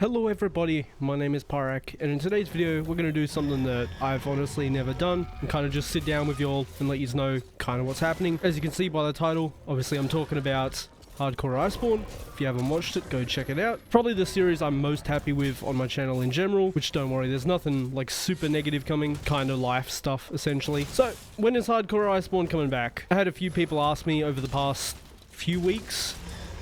Hello everybody, my name is Pyrac, and in today's video we're going to do something that I've honestly never done and kind of just sit down with y'all and let you know kind of what's happening. As you can see by the title, obviously I'm talking about Hardcore Iceborne. If you haven't watched it, go check it out. Probably the series I'm most happy with on my channel in general, which don't worry, there's nothing like super negative coming, kind of life stuff essentially. So, when is Hardcore Iceborne coming back? I had a few people ask me over the past few weeks,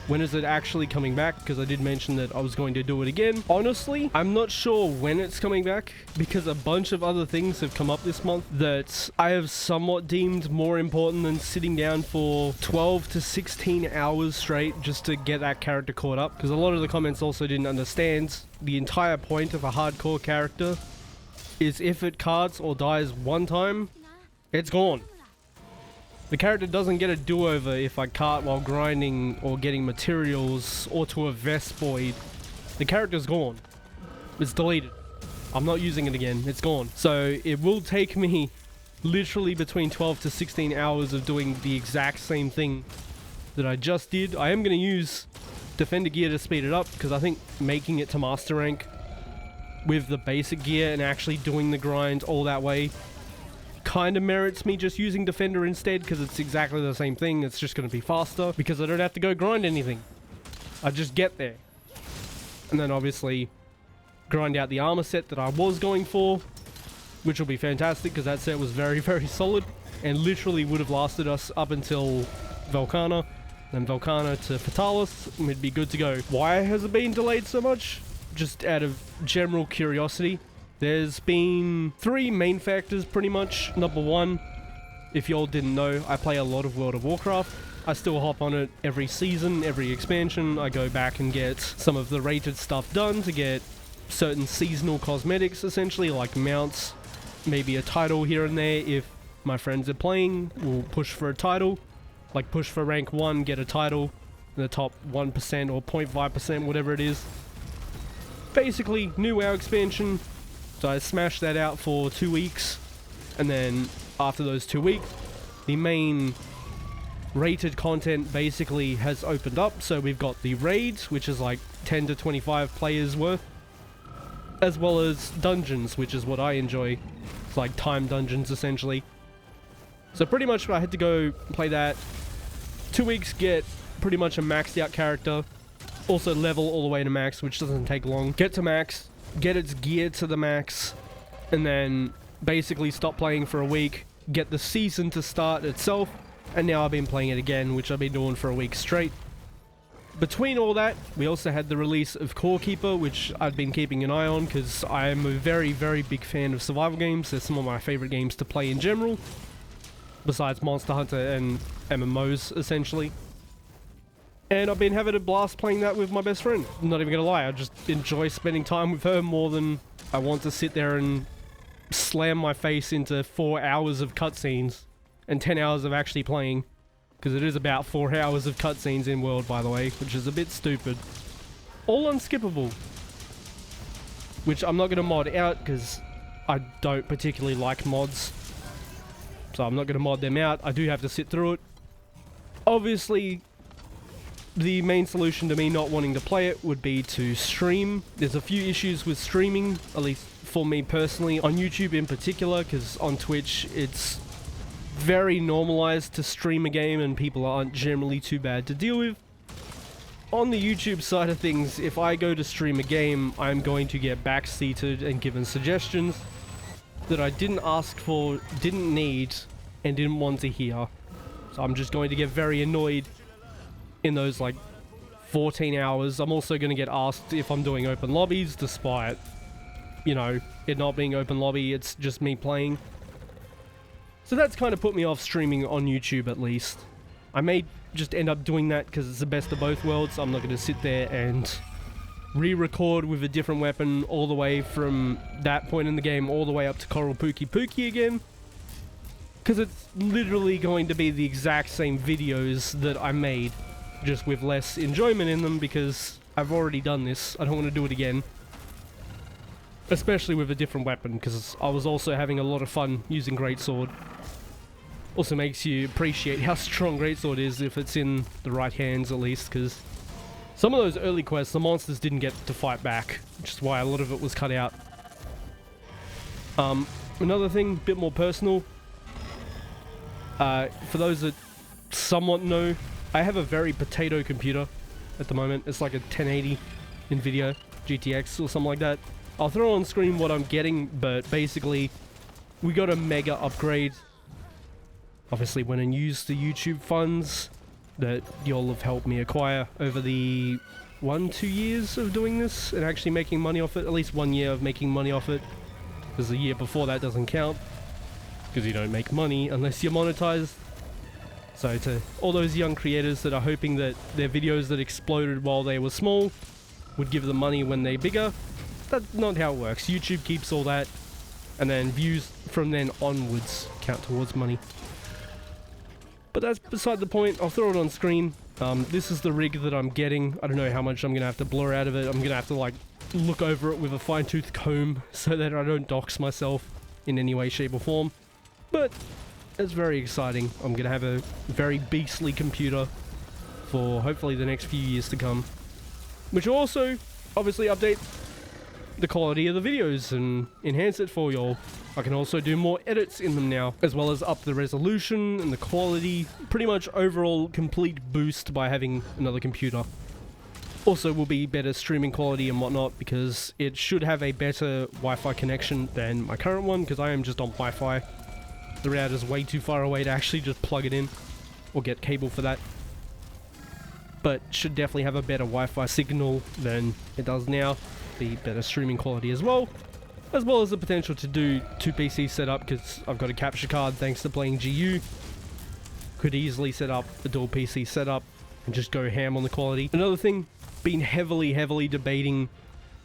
when is it actually coming back? Because I did mention that I was going to do it again. Honestly, I'm not sure when it's coming back because a bunch of other things have come up this month that I have somewhat deemed more important than sitting down for 12 to 16 hours straight just to get that character caught up. Because a lot of the comments also didn't understand the entire point of a hardcore character is if it cards or dies one time, it's gone. The character doesn't get a do-over if I cart while grinding or getting materials or to a vest void. The character's gone. It's deleted. I'm not using it again. It's gone. So it will take me literally between 12 to 16 hours of doing the exact same thing that I just did. I am going to use Defender gear to speed it up because I think making it to Master Rank with the basic gear and actually doing the grind all that way kind of merits me just using Defender instead, because it's exactly the same thing. It's just going to be faster because I don't have to go grind anything. I just get there. And then obviously grind out the armor set that I was going for, which will be fantastic because that set was very, very solid and literally would have lasted us up until Velkhana. Then Velkhana to Fatalis, and we'd be good to go. Why has it been delayed so much? Just out of general curiosity. There's been three main factors pretty much. Number one, if y'all didn't know, I play a lot of World of Warcraft. I still hop on it every season, every expansion. I go back and get some of the rated stuff done to get certain seasonal cosmetics, essentially, like mounts, maybe a title here and there. If my friends are playing, we'll push for a title. Like push for rank 1, get a title in the top 1% or 0.5%, whatever it is. Basically, new WoW expansion. So I smashed that out for 2 weeks, and then after those 2 weeks, the main rated content basically has opened up. So we've got the raids, which is like 10 to 25 players worth, as well as dungeons, which is what I enjoy. It's like time dungeons essentially. So pretty much I had to go play that. 2 weeks, get pretty much a maxed out character, also level all the way to max, which doesn't take long. Get to max, get its gear to the max, and then basically stop playing for a week, get the season to start itself, and now I've been playing it again, which I've been doing for a week straight. Between all that, we also had the release of Core Keeper, which I've been keeping an eye on because I am a very, very big fan of survival games. They're some of my favorite games to play in general, besides Monster Hunter and MMOs, essentially. And I've been having a blast playing that with my best friend. I'm not even gonna lie, I just enjoy spending time with her more than I want to sit there and slam my face into 4 hours of cutscenes and 10 hours of actually playing. Because it is about 4 hours of cutscenes in World, by the way, which is a bit stupid. All unskippable. Which I'm not gonna mod out because I don't particularly like mods. So I'm not gonna mod them out. I do have to sit through it. Obviously, the main solution to me not wanting to play it would be to stream. There's a few issues with streaming, at least for me personally, on YouTube in particular, because on Twitch it's very normalized to stream a game and people aren't generally too bad to deal with. On the YouTube side of things, if I go to stream a game, I'm going to get backseated and given suggestions that I didn't ask for, didn't need, and didn't want to hear. So I'm just going to get very annoyed in those like 14 hours. I'm also going to get asked if I'm doing open lobbies, despite, you know, it not being open lobby, it's just me playing. So that's kind of put me off streaming on YouTube at least. I may just end up doing that because it's the best of both worlds. I'm not going to sit there and re-record with a different weapon all the way from that point in the game all the way up to Coral Pookie Pookie again. Because it's literally going to be the exact same videos that I made, just with less enjoyment in them because I've already done this. I don't want to do it again. Especially with a different weapon, because I was also having a lot of fun using Greatsword. Also makes you appreciate how strong Greatsword is if it's in the right hands at least, because Some of those early quests, the monsters didn't get to fight back, which is why a lot of it was cut out. Another thing, a bit more personal. For those that somewhat know, I have a very potato computer at the moment. It's like a 1080 NVIDIA GTX or something like that. I'll throw on screen what I'm getting, but basically we got a mega upgrade. Obviously went and used the YouTube funds that y'all have helped me acquire over the 1-2 years of doing this and actually making money off it. At least 1 year of making money off it, because the year before that doesn't count, because you don't make money unless you're monetized. So to all those young creators that are hoping that their videos that exploded while they were small would give them money when they're bigger, that's not how it works. YouTube keeps all that, and then views from then onwards count towards money. But that's beside the point. I'll throw it on screen. This is the rig that I'm getting. I don't know how much I'm gonna have to blur out of it. I'm gonna have to like look over it with a fine-tooth comb so that I don't dox myself in any way, shape or form. But it's very exciting. I'm gonna have a very beastly computer for hopefully the next few years to come, which will also obviously update the quality of the videos and enhance it for y'all. I can also do more edits in them now, as well as up the resolution and the quality. Pretty much overall complete boost by having another computer. Also will be better streaming quality and whatnot, because it should have a better Wi-Fi connection than my current one, because I am just on Wi-Fi. The router is way too far away to actually just plug it in or get cable for that. But should definitely have a better Wi-Fi signal than it does now. Be better streaming quality as well as the potential to do 2 PC setup, because I've got a capture card thanks to playing GU. Could easily set up a dual PC setup and just go ham on the quality. Another thing, been heavily debating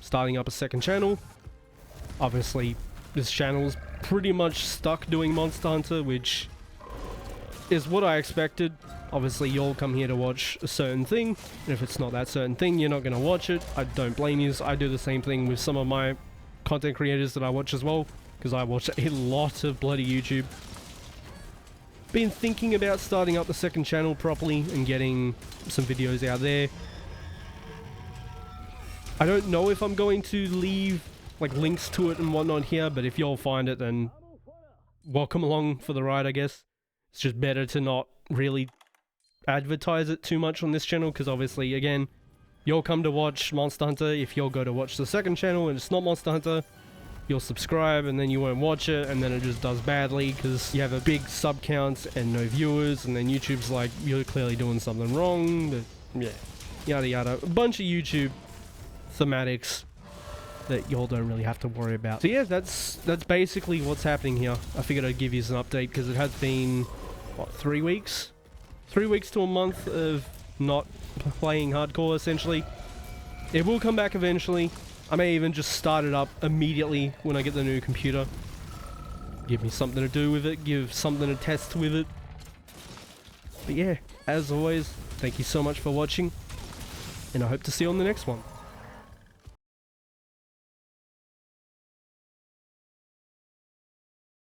starting up a second channel. Obviously this channel's pretty much stuck doing Monster Hunter, which is what I expected. Obviously y'all come here to watch a certain thing, and if it's not that certain thing, you're not going to watch it. I don't blame you. I do the same thing with some of my content creators that I watch as well, because I watch a lot of bloody YouTube. Been thinking about starting up the second channel properly and getting some videos out there. I don't know if I'm going to leave like links to it and whatnot here, but if y'all find it, then welcome along for the ride, I guess. It's just better to not really advertise it too much on this channel, because obviously, again, you'll come to watch Monster Hunter. If you'll go to watch the second channel and it's not Monster Hunter, you'll subscribe and then you won't watch it, and then it just does badly because you have a big sub count and no viewers, and then YouTube's like, you're clearly doing something wrong. But yeah, yada yada, a bunch of YouTube thematics that y'all don't really have to worry about. So yeah, that's basically what's happening here. I figured I'd give you an update because it has been, what, 3 weeks? 3 weeks to a month of not playing hardcore, essentially. It will come back eventually. I may even just start it up immediately when I get the new computer. Give me something to do with it, give something to test with it. But yeah, as always, thank you so much for watching, and I hope to see you on the next one.